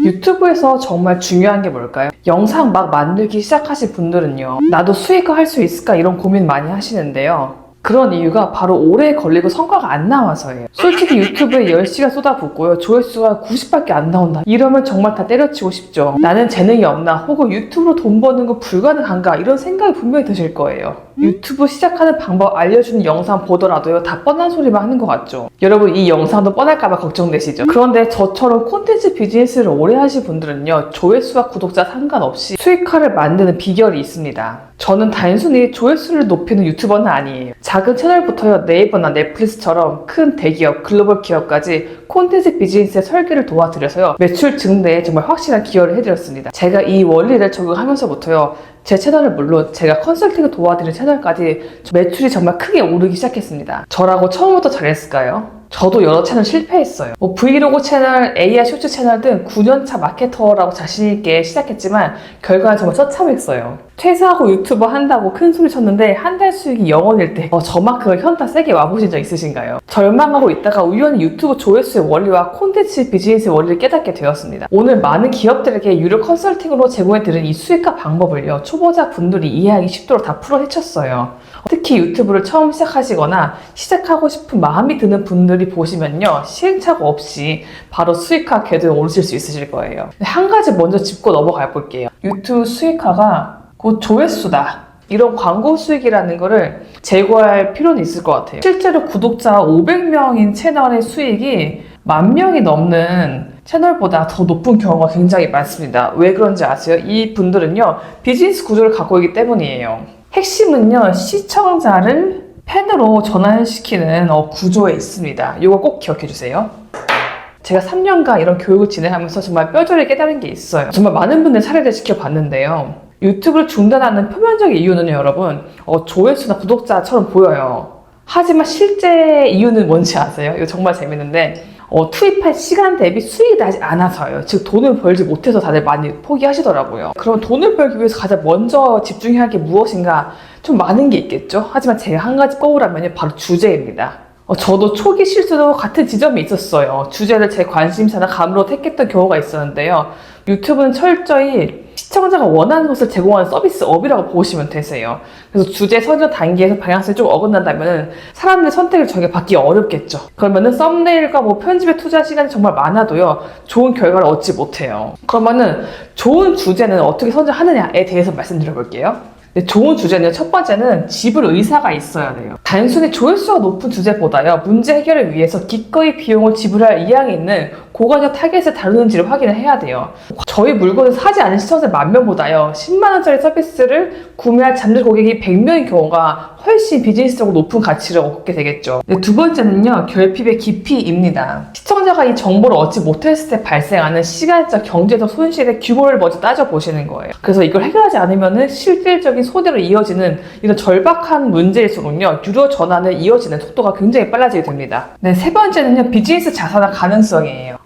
유튜브에서 정말 중요한 게 뭘까요? 영상 막 만들기 시작하신 분들은요, 나도 수익화 할 수 있을까 이런 고민 많이 하시는데요. 그런 이유가 바로 오래 걸리고 성과가 안 나와서예요. 솔직히 유튜브에 10시간 쏟아붓고요, 조회수가 90밖에 안 나온다 이러면 정말 다 때려치고 싶죠. 나는 재능이 없나, 혹은 유튜브로 돈 버는 거 불가능한가, 이런 생각이 분명히 드실 거예요. 유튜브 시작하는 방법 알려주는 영상 보더라도요, 다 뻔한 소리만 하는 것 같죠. 여러분, 이 영상도 뻔할까봐 걱정되시죠? 그런데 저처럼 콘텐츠 비즈니스를 오래 하신 분들은요, 조회수와 구독자 상관없이 수익화를 만드는 비결이 있습니다. 저는 단순히 조회수를 높이는 유튜버는 아니에요. 작은 채널부터요, 네이버나 넷플릭스처럼 큰 대기업, 글로벌 기업까지 콘텐츠 비즈니스의 설계를 도와드려서요, 매출 증대에 정말 확실한 기여를 해드렸습니다. 제가 이 원리를 적용하면서부터요, 제 채널을 물론 제가 컨설팅을 도와드리는 채널까지 매출이 정말 크게 오르기 시작했습니다. 저라고 처음부터 잘했을까요? 저도 여러 채널 실패했어요. 브이로그 채널, AI 쇼츠 채널 등 9년차 마케터라고 자신있게 시작했지만 결과는 정말 처참했어요. 퇴사하고 유튜버 한다고 큰 소리 쳤는데 한 달 수익이 0원일 때 저만큼 현타 세게 와보신 적 있으신가요? 절망하고 있다가 우연히 유튜브 조회수의 원리와 콘텐츠 비즈니스의 원리를 깨닫게 되었습니다. 오늘 많은 기업들에게 유료 컨설팅으로 제공해드린 이 수익화 방법을요, 초보자 분들이 이해하기 쉽도록 다 풀어 헤쳤어요. 특히 유튜브를 처음 시작하시거나 시작하고 싶은 마음이 드는 분들이 보시면요, 시행착오 없이 바로 수익화 궤도에 오르실 수 있으실 거예요. 한 가지 먼저 짚고 넘어가 볼게요. 유튜브 수익화가 곧 조회수다, 이런 광고 수익이라는 거를 제거할 필요는 있을 것 같아요. 실제로 구독자 500명인 채널의 수익이 10,000명이 넘는 채널보다 더 높은 경우가 굉장히 많습니다. 왜 그런지 아세요? 이 분들은요, 비즈니스 구조를 갖고 있기 때문이에요. 핵심은요, 시청자를 팬으로 전환시키는 구조에 있습니다. 이거 꼭 기억해 주세요. 제가 3년간 이런 교육을 진행하면서 정말 뼈저리게 깨달은 게 있어요. 정말 많은 분들 사례를 지켜봤는데요. 유튜브를 중단하는 표면적인 이유는요, 여러분, 조회수나 구독자처럼 보여요. 하지만 실제 이유는 뭔지 아세요? 이거 정말 재밌는데, 투입할 시간 대비 수익이 나지 않아서요. 즉 돈을 벌지 못해서 다들 많이 포기하시더라고요. 그럼 돈을 벌기 위해서 가장 먼저 집중해야 할 게 무엇인가? 좀 많은 게 있겠죠? 하지만 제가 한 가지 꼽으라면 바로 주제입니다. 저도 초기 실수도 같은 지점이 있었어요. 주제를 제 관심사나 감으로 택했던 경우가 있었는데요. 유튜브는 철저히 시청자가 원하는 것을 제공하는 서비스업이라고 보시면 되세요. 그래서 주제 선정 단계에서 방향성이 좀 어긋난다면 사람들의 선택을 저에게 받기 어렵겠죠. 그러면은 썸네일과 편집에 투자한 시간이 정말 많아도요, 좋은 결과를 얻지 못해요. 그러면은 좋은 주제는 어떻게 선정하느냐에 대해서 말씀드려 볼게요. 좋은 주제는 첫 번째는 짚을 의사가 있어야 돼요. 단순히 조회수가 높은 주제보다요, 문제 해결을 위해서 기꺼이 비용을 지불할 의향이 있는 고관여 타겟을 다루는지를 확인을 해야 돼요. 저희 물건을 사지 않은 시청자 10,000명보다요, 10만원짜리 서비스를 구매할 잠재 고객이 100명인 경우가 훨씬 비즈니스적으로 높은 가치를 얻게 되겠죠. 두 번째는요, 결핍의 깊이입니다. 시청자가 이 정보를 얻지 못했을 때 발생하는 시간적, 경제적 손실의 규모를 먼저 따져보시는 거예요. 그래서 이걸 해결하지 않으면 실질적인 손해로 이어지는 이런 절박한 문제일수록요, 유료 전환을 이어지는 속도가 굉장히 빨라지게 됩니다. 세 번째는요, 비즈니스 자산화 가능성이에요.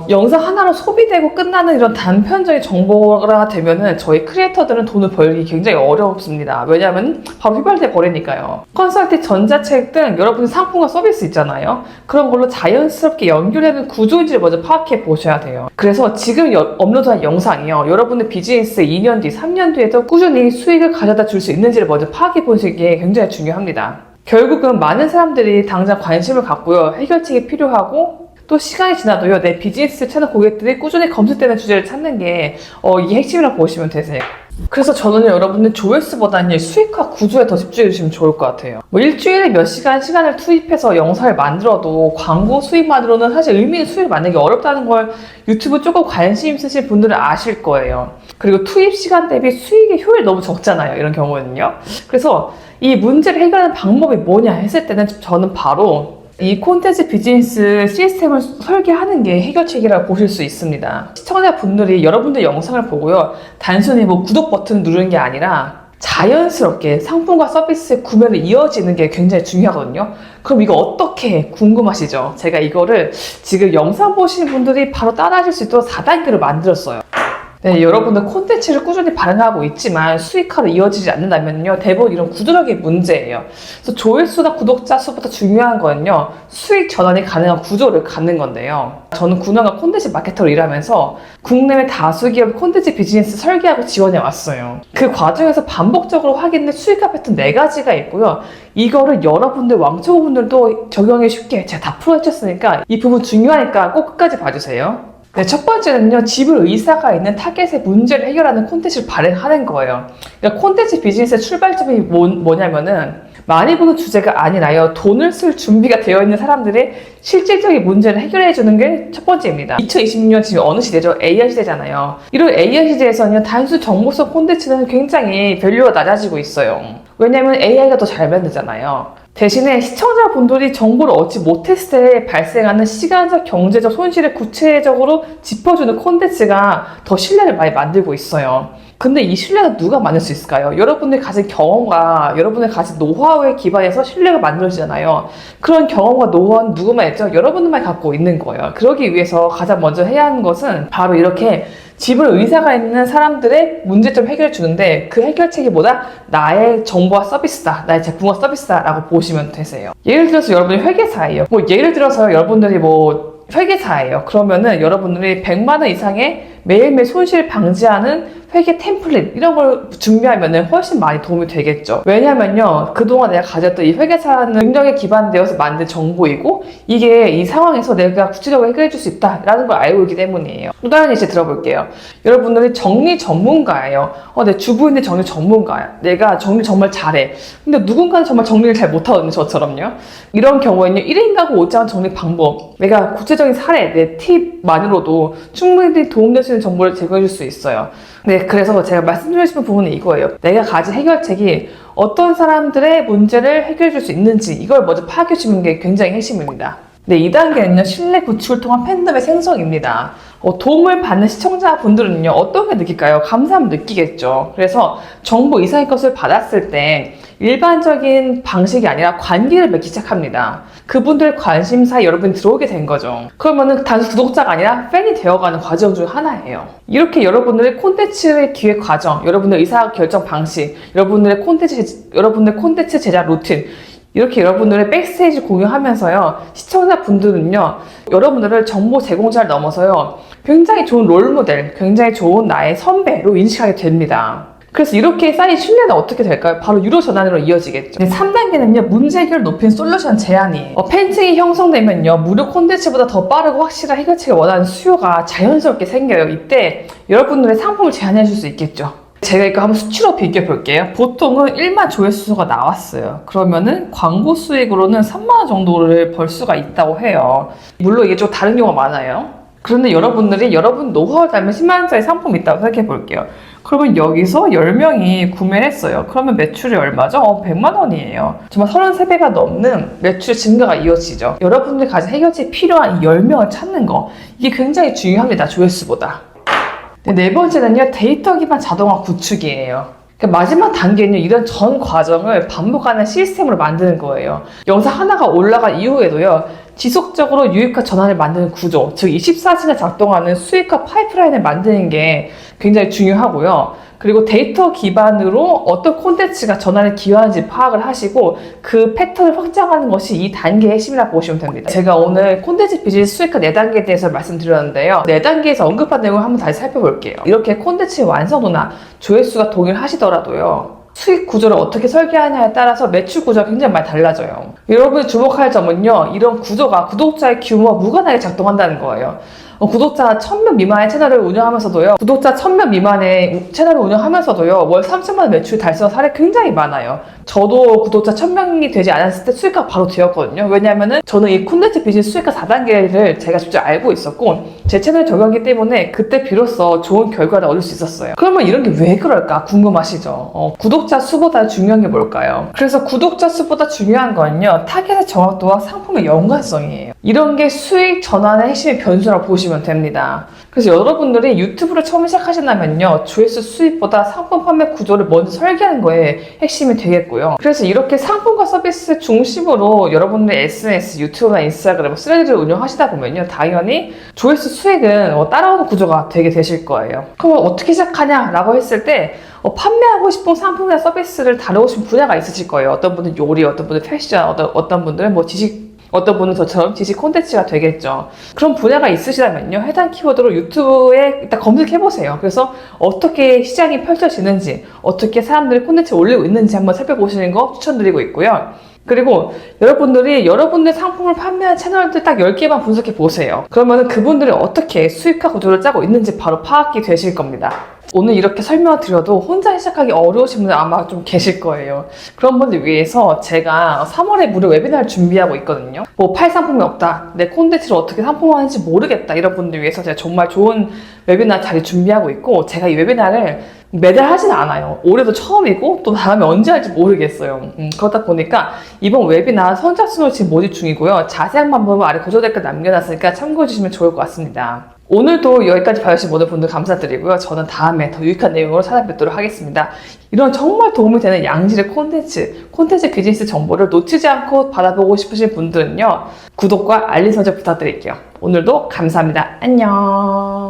영상 하나로 소비되고 끝나는 이런 단편적인 정보가 되면은 저희 크리에이터들은 돈을 벌기 굉장히 어렵습니다. 왜냐하면 바로 휘발돼 버리니까요. 컨설팅, 전자책 등 여러분의 상품과 서비스 있잖아요. 그런 걸로 자연스럽게 연결되는 구조인지를 먼저 파악해 보셔야 돼요. 그래서 지금 업로드한 영상이요, 여러분의 비즈니스 2년 뒤, 3년 뒤에도 꾸준히 수익을 가져다 줄 수 있는지를 먼저 파악해 보시는 게 굉장히 중요합니다. 결국은 많은 사람들이 당장 관심을 갖고요, 해결책이 필요하고 또 시간이 지나도요, 내 비즈니스 채널 고객들이 꾸준히 검색되는 주제를 찾는 게 이게 핵심이라고 보시면 되세요. 그래서 저는 여러분들 조회수보다는 수익화 구조에 더 집중해 주시면 좋을 것 같아요. 일주일에 몇 시간을 투입해서 영상을 만들어도 광고 수익만으로는 사실 의미 있는 수익을 만들기 어렵다는 걸 유튜브 조금 관심 있으신 분들은 아실 거예요. 그리고 투입 시간 대비 수익의 효율이 너무 적잖아요, 이런 경우는요. 그래서 이 문제를 해결하는 방법이 뭐냐 했을 때는 저는 바로 이 콘텐츠 비즈니스 시스템을 설계하는 게 해결책이라고 보실 수 있습니다. 시청자분들이 여러분들 영상을 보고요, 단순히 구독 버튼 누르는 게 아니라 자연스럽게 상품과 서비스의 구매를 이어지는 게 굉장히 중요하거든요. 그럼 이거 어떻게 궁금하시죠? 제가 이거를 지금 영상 보시는 분들이 바로 따라하실 수 있도록 4단계로 만들었어요. 네, 여러분들 콘텐츠를 꾸준히 발행하고 있지만 수익화로 이어지지 않는다면요, 대부분 이런 구조적인 문제예요. 그래서 조회수나 구독자 수보다 중요한 거는요, 수익 전환이 가능한 구조를 갖는 건데요. 저는 9년간 콘텐츠 마케터로 일하면서 국내외 다수 기업 콘텐츠 비즈니스 설계하고 지원해 왔어요. 그 과정에서 반복적으로 확인된 수익화 패턴 4가지가 있고요. 이거를 여러분들 왕초보분들도 적용하기 쉽게 제가 다 풀어주셨으니까 이 부분 중요하니까 꼭 끝까지 봐주세요. 네, 첫 번째는요, 지불 의사가 있는 타겟의 문제를 해결하는 콘텐츠를 발행하는 거예요. 그러니까 콘텐츠 비즈니스의 출발점이 뭐냐면은 많이 보는 주제가 아니라요, 돈을 쓸 준비가 되어 있는 사람들의 실질적인 문제를 해결해 주는 게 첫 번째입니다. 2026년 지금 어느 시대죠? AI 시대잖아요. 이런 AI 시대에서는 단순 정보성 콘텐츠는 굉장히 밸류가 낮아지고 있어요. 왜냐면 AI가 더 잘 만들잖아요. 대신에 시청자분들이 정보를 얻지 못했을 때 발생하는 시간적, 경제적 손실을 구체적으로 짚어주는 콘텐츠가 더 신뢰를 많이 만들고 있어요. 근데 이 신뢰가 누가 만들 수 있을까요? 여러분들이 가진 경험과 여러분들이 가진 노하우에 기반해서 신뢰가 만들어지잖아요. 그런 경험과 노하우는 누구만 있죠? 여러분들만 갖고 있는 거예요. 그러기 위해서 가장 먼저 해야 하는 것은 바로 이렇게 지불 의사가 있는 사람들의 문제점 해결해 주는데, 그 해결책이 뭐다? 나의 정보와 서비스다. 나의 제품과 서비스다. 라고 보시면 되세요. 예를 들어서 여러분이 회계사예요. 예를 들어서 여러분들이 회계사예요. 그러면은 여러분들이 100만 원 이상의 매일매일 손실 방지하는 회계 템플릿 이런 걸 준비하면 훨씬 많이 도움이 되겠죠. 왜냐면요, 그동안 내가 가졌던 이 회계사라는 능력에 기반되어서 만든 정보이고, 이게 이 상황에서 내가 구체적으로 해결해 줄 수 있다라는 걸 알고 있기 때문이에요. 또 다른 예시 들어볼게요. 여러분들이 정리 전문가예요. 내 주부인데 정리 전문가야. 내가 정리 정말 잘해. 근데 누군가는 정말 정리를 잘 못하거든요, 저처럼요. 이런 경우에는 1인 가구 옷장 정리 방법, 내가 구체적인 사례, 내 팁만으로도 충분히 도움될 수 있는 정보를 제공해 줄 수 있어요. 네, 그래서 제가 말씀드리고 싶은 부분은 이거예요. 내가 가진 해결책이 어떤 사람들의 문제를 해결해 줄 수 있는지, 이걸 먼저 파악해 주는 게 굉장히 핵심입니다. 네, 2단계는요, 신뢰 구축을 통한 팬덤의 생성입니다. 도움을 받는 시청자분들은요, 어떤 게 느낄까요? 감사함을 느끼겠죠. 그래서 정보 이상의 것을 받았을 때 일반적인 방식이 아니라 관계를 맺기 시작합니다. 그분들의 관심사에 여러분이 들어오게 된 거죠. 그러면은 단순 구독자가 아니라 팬이 되어가는 과정 중 하나예요. 이렇게 여러분들의 콘텐츠의 기획 과정, 여러분들의 의사결정 방식, 여러분들의 콘텐츠 제작 루틴, 이렇게 여러분들의 백스테이지 공유하면서요, 시청자분들은요, 여러분들을 정보 제공자를 넘어서요, 굉장히 좋은 롤모델, 굉장히 좋은 나의 선배로 인식하게 됩니다. 그래서 이렇게 쌓인 신뢰는 어떻게 될까요? 바로 유료 전환으로 이어지겠죠. 3단계는요, 문제 해결을 높인 솔루션 제안이에요. 팬층이 형성되면요, 무료 콘텐츠보다 더 빠르고 확실한 해결책을 원하는 수요가 자연스럽게 생겨요. 이때 여러분들의 상품을 제안해 줄 수 있겠죠. 제가 이거 한번 수치로 비교해 볼게요. 보통은 1만 조회수가 나왔어요. 그러면은 광고 수익으로는 3만 원 정도를 벌 수가 있다고 해요. 물론 이게 좀 다른 경우가 많아요. 그런데 여러분들이 여러분 노하우를 달면 10만 원짜리 상품이 있다고 생각해 볼게요. 그러면 여기서 10명이 구매를 했어요. 그러면 매출이 얼마죠? 100만 원이에요. 정말 33배가 넘는 매출 증가가 이어지죠. 여러분들이 가진 해결책이 필요한 이 10명을 찾는 거, 이게 굉장히 중요합니다. 조회수보다. 네 번째는요, 데이터 기반 자동화 구축이에요. 마지막 단계는 이런 전 과정을 반복하는 시스템으로 만드는 거예요. 영상 하나가 올라간 이후에도요, 지속적으로 유익화 전환을 만드는 구조, 즉 24시간 작동하는 수익화 파이프라인을 만드는 게 굉장히 중요하고요. 그리고 데이터 기반으로 어떤 콘텐츠가 전환을 기여하는지 파악을 하시고 그 패턴을 확장하는 것이 이 단계의 핵심이라고 보시면 됩니다. 제가 오늘 콘텐츠 비즈니스 수익화 4단계에 대해서 말씀드렸는데요. 4단계에서 언급한 내용을 한번 다시 살펴볼게요. 이렇게 콘텐츠의 완성도나 조회수가 동일하시더라도요, 수익 구조를 어떻게 설계하냐에 따라서 매출 구조가 굉장히 많이 달라져요. 여러분이 주목할 점은요, 이런 구조가 구독자의 규모와 무관하게 작동한다는 거예요. 구독자 1000명 미만의 채널을 운영하면서도요, 구독자 1000명 미만의 채널을 운영하면서도요, 월 3천만 원 매출 달성한 사례 굉장히 많아요. 저도 구독자 1000명이 되지 않았을 때 수익화 바로 되었거든요. 왜냐면은 저는 이 콘텐츠 비즈니스 수익화 4단계를 제가 직접 알고 있었고, 제 채널에 적용하기 때문에 그때 비로소 좋은 결과를 얻을 수 있었어요. 그러면 이런 게 왜 그럴까 궁금하시죠? 구독자 수보다 중요한 게 뭘까요? 그래서 구독자 수보다 중요한 건요, 타겟의 정확도와 상품의 연관성이에요. 이런 게 수익 전환의 핵심의 변수라고 보시면 보시면 됩니다. 그래서 여러분들이 유튜브를 처음 시작하신다면요, 조회수 수입보다 상품 판매 구조를 먼저 설계하는 거에 핵심이 되겠고요. 그래서 이렇게 상품과 서비스 중심으로 여러분들의 SNS, 유튜브나 인스타그램, 스레드를 운영하시다 보면요, 당연히 조회수 수익은 따라오는 구조가 되게 되실 거예요. 그럼 어떻게 시작하냐라고 했을 때 판매하고 싶은 상품이나 서비스를 다루고 싶은 분야가 있으실 거예요. 어떤 분은 요리, 어떤 분은 패션, 어떤 분들은 뭐 지식, 어떤 분은 저처럼 지식 콘텐츠가 되겠죠. 그런 분야가 있으시다면요, 해당 키워드로 유튜브에 일단 검색해보세요. 그래서 어떻게 시장이 펼쳐지는지, 어떻게 사람들이 콘텐츠를 올리고 있는지 한번 살펴보시는 거 추천드리고 있고요. 그리고 여러분들이 여러분의 상품을 판매한 채널들 딱 10개만 분석해 보세요. 그러면 그분들이 어떻게 수익화 구조를 짜고 있는지 바로 파악이 되실 겁니다. 오늘 이렇게 설명을 드려도 혼자 시작하기 어려우신 분들 아마 좀 계실 거예요. 그런 분들 위해서 제가 3월에 무료 웨비나를 준비하고 있거든요. 뭐 팔 상품이 없다, 내 콘텐츠를 어떻게 상품화하는지 모르겠다, 이런 분들 위해서 제가 정말 좋은 웨비나 자리 준비하고 있고, 제가 이 웨비나를 매달 하진 않아요. 올해도 처음이고 또 다음에 언제 할지 모르겠어요. 그렇다 보니까 이번 웨비나 선착순으로 지금 모집 중이고요. 자세한 방법은 아래 구조 댓글 남겨놨으니까 참고해 주시면 좋을 것 같습니다. 오늘도 여기까지 봐주신 모든 분들 감사드리고요. 저는 다음에 더 유익한 내용으로 찾아뵙도록 하겠습니다. 이런 정말 도움이 되는 양질의 콘텐츠 비즈니스 정보를 놓치지 않고 받아보고 싶으신 분들은요, 구독과 알림 설정 부탁드릴게요. 오늘도 감사합니다. 안녕.